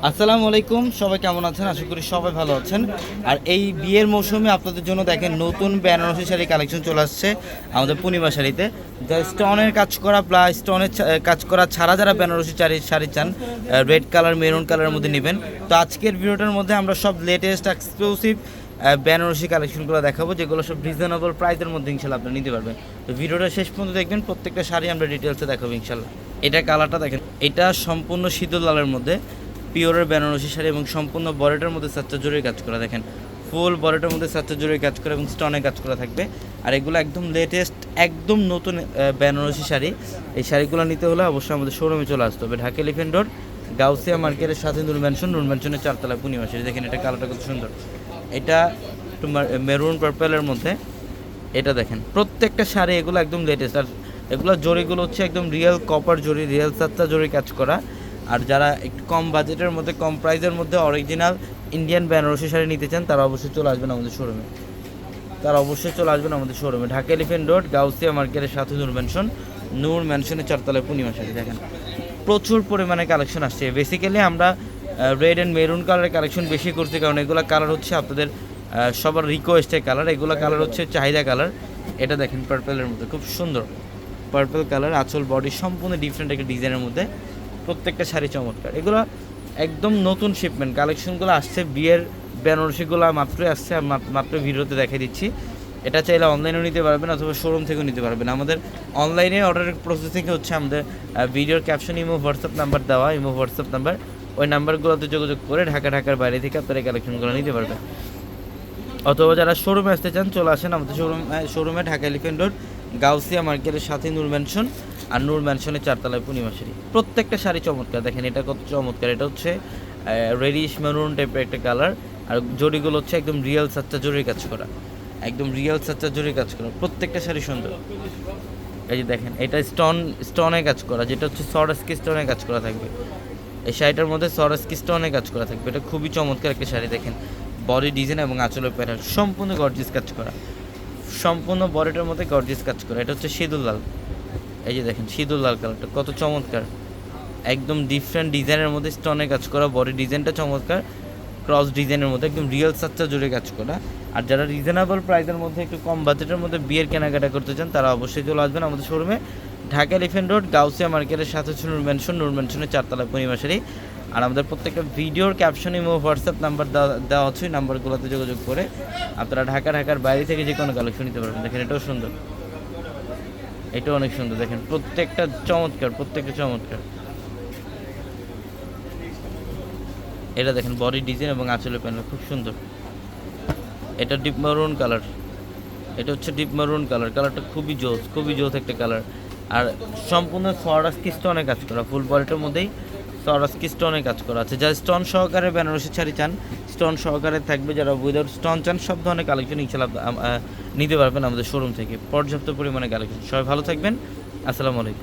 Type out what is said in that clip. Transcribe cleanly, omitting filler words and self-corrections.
আসসালামু আলাইকুম, সবাই কেমন আছেন? আশা করি সবাই ভালো আছেন। আর এই বিয়ের মৌসুমে আপনাদের জন্য দেখেন নতুন বেনারসি শাড়ি কালেকশন চলে আসছে আমাদের পূর্ণিমা শাড়িতে। যা স্টোনের কাজ করা প্লাস স্টোনের কাজ করা ছাড়া যারা বেনারসি শাড়ি চান রেড কালার মেরুন কালারের মধ্যে নেবেন। তো আজকের ভিডিওটার মধ্যে আমরা সব লেটেস্ট এক্সক্লুসিভ বেনারসি কালেকশনগুলো দেখাবো, যেগুলো সব রিজনেবল প্রাইসের মধ্যে ইনশাল্লাহ আপনি নিতে পারবেন। তো ভিডিওটা শেষ পর্যন্ত দেখবেন, প্রত্যেকটা শাড়ি আমরা ডিটেলসে দেখাবো ইনশাল্লাহ। এটা কালারটা দেখেন, এটা সম্পূর্ণ শীতল লালের মধ্যে পিওরের বেনারসি শাড়ি এবং সম্পূর্ণ বডিটার মধ্যে সাচ্চা জরির কাজ করা। দেখেন ফুল বডিটার মধ্যে সাচ্চা জরির কাজ করা এবং স্টোনে কাজ করা থাকবে। আর এগুলো একদম লেটেস্ট একদম নতুন বেনারসি শাড়ি। এই শাড়িগুলো নিতে হলে অবশ্যই আমাদের শোরুমে চলে আসতে হবে, ঢাকা এলিফ্যান্ট রোড গাউসিয়া মার্কেটের সাথে নূর ম্যানশনের 4তলা পূর্ণিমা শাড়ি। দেখেন এটা কালারটা কত সুন্দর, এটা তোমার মেরুন পার্পেলের মধ্যে। এটা দেখেন প্রত্যেকটা শাড়ি এগুলো একদম লেটেস্ট। আর এগুলো জরিগুলো হচ্ছে একদম রিয়েল কপার জরি, রিয়েল সাচ্চা জরি কাজ করা। আর যারা একটু কম বাজেটের মধ্যে কম প্রাইসের মধ্যে অরিজিনাল ইন্ডিয়ান বেনারসি শাড়ি নিতে চান তারা অবশ্যই চলে আসবেন আমাদের শোরুমে। ঢাকা এলিফ্যান্ট রোড গাউসিয়া মার্কেটের সাথে নূর ম্যানশনের 4তলায় পূর্ণিমা শাড়ি। দেখেন প্রচুর পরিমাণে কালেকশন আসছে। বেসিক্যালি আমরা রেড অ্যান্ড মেরুন কালারের কালেকশন বেশি করছি, কারণ এগুলো কালার হচ্ছে আপনাদের সবার রিকোয়েস্টের কালার। এগুলো কালার হচ্ছে চাহিদা কালার। এটা দেখেন পার্পেলের মধ্যে খুব সুন্দর পার্পেল কালার, আঁচল বডি সম্পূর্ণ ডিফারেন্ট একটা ডিজাইনের মধ্যে, প্রত্যেকটা শাড়ি চমৎকার। এগুলো একদম নতুন শিপমেন্ট কালেকশনগুলো আসছে, বিয়ের বেনারসিগুলো মাত্রই আসছে, মাত্র ভিডিওতে দেখাই দিচ্ছি। এটা চাইলে অনলাইনেও নিতে পারবেন অথবা শোরুম থেকেও নিতে পারবেন। আমাদের অনলাইনে অর্ডারের প্রসেসিং হচ্ছে আমাদের ভিডিওর ক্যাপশন ইমো হোয়াটসঅ্যাপ নাম্বার দেওয়া, ইমো হোয়াটসঅ্যাপ নাম্বার, ওই নাম্বারগুলোতে যোগাযোগ করে ঢাকার বাইরে থেকে আপনারা এই কালেকশনগুলো নিতে পারবেন। অথবা যারা শোরুমে আসতে চান চলে আসেন আমাদের শোরুমে ঢাকা এলিফ্যান্ট রোড গাউসিয়া মার্কেটের সাথে নূর ম্যানশন, আর নূর ম্যানশনের 4তলায় পূর্ণিমা শাড়ি। প্রত্যেকটা শাড়ি চমৎকার। দেখেন এটা কত চমৎকার, এটা হচ্ছে রেডিশ মেরুন টাইপের একটা কালার। আর জরিগুলো হচ্ছে একদম রিয়েল সাচ্চা জরির কাজ করা, একদম রিয়েল সাচ্চা জরির কাজ করা। প্রত্যেকটা শাড়ি সুন্দর। এই যে দেখেন এটা স্টোনে কাজ করা, যেটা হচ্ছে সরস্কি স্টোনে কাজ করা থাকবে। এই শাড়িটার মধ্যে সরস্কি স্টোনে কাজ করা থাকবে। এটা খুবই চমৎকার একটা শাড়ি। দেখেন বডি ডিজাইন এবং আঁচলের প্যাটার্ন সম্পূর্ণ গর্জিয়াস কাজ করা, সম্পূর্ণ বডিটার মধ্যে গর্জিয়াস কাজ করা। এটা হচ্ছে সিঁদুর লাল। এই যে দেখেন সিঁদুর লাল কালারটা কত চমৎকার, একদম ডিফারেন্ট ডিজাইনের মধ্যে স্টোনে কাজ করা, বডি ডিজাইনটা চমৎকার, ক্রস ডিজাইনের মধ্যে একদম রিয়েল সাচ্চা জুড়ে কাজ করা। আর যারা রিজনেবল প্রাইসের মধ্যে একটু কম বাজেটের মধ্যে বিয়ের কেনাকাটা করতে চান তারা অবশ্যই চলে আসবেন আমাদের শোরুমে, ঢাকা এলিফ্যান্ট রোড গাউসিয়া মার্কেটের সাথে হচ্ছে নূর ম্যানশনের 4তলা পূর্ণিমা শাড়ি। আর আমাদের প্রত্যেকটা ভিডিওর ক্যাপশনে এবং হোয়াটসঅ্যাপ নাম্বার দেওয়া হচ্ছে, ওই নাম্বারগুলোতে যোগাযোগ করে আপনারা ঢাকার বাইরে থেকে যে কোনো কালেকশন নিতে পারবেন। দেখেন এটাও সুন্দর, এটাও অনেক সুন্দর। দেখেন প্রত্যেকটা চমৎকার। এটা দেখেন বডি ডিজাইন এবং আঁচলের প্যানেল খুব সুন্দর। এটা ডিপ মেরুন কালার, এটা হচ্ছে ডিপ মেরুন কালার। কালারটা খুবই জোস একটা কালার। আর সম্পূর্ণ সরাসকি স্টোনে কাজ করা, ফুল বডিটার মধ্যেই সরাসকি স্টোনে কাজ করা আছে। যারা স্টোন সহকারে বেনারসি শাড়ি চান স্টোন সহকারে থাকবে, যারা উইদাউট স্টোন চান সব ধরনের কালেকশন ইনশাআল্লাহ নিতে পারবেন আমাদের শোরুম থেকে। পর্যাপ্ত পরিমাণে কালেকশন। সবাই ভালো থাকবেন, আসসালামু আলাইকুম।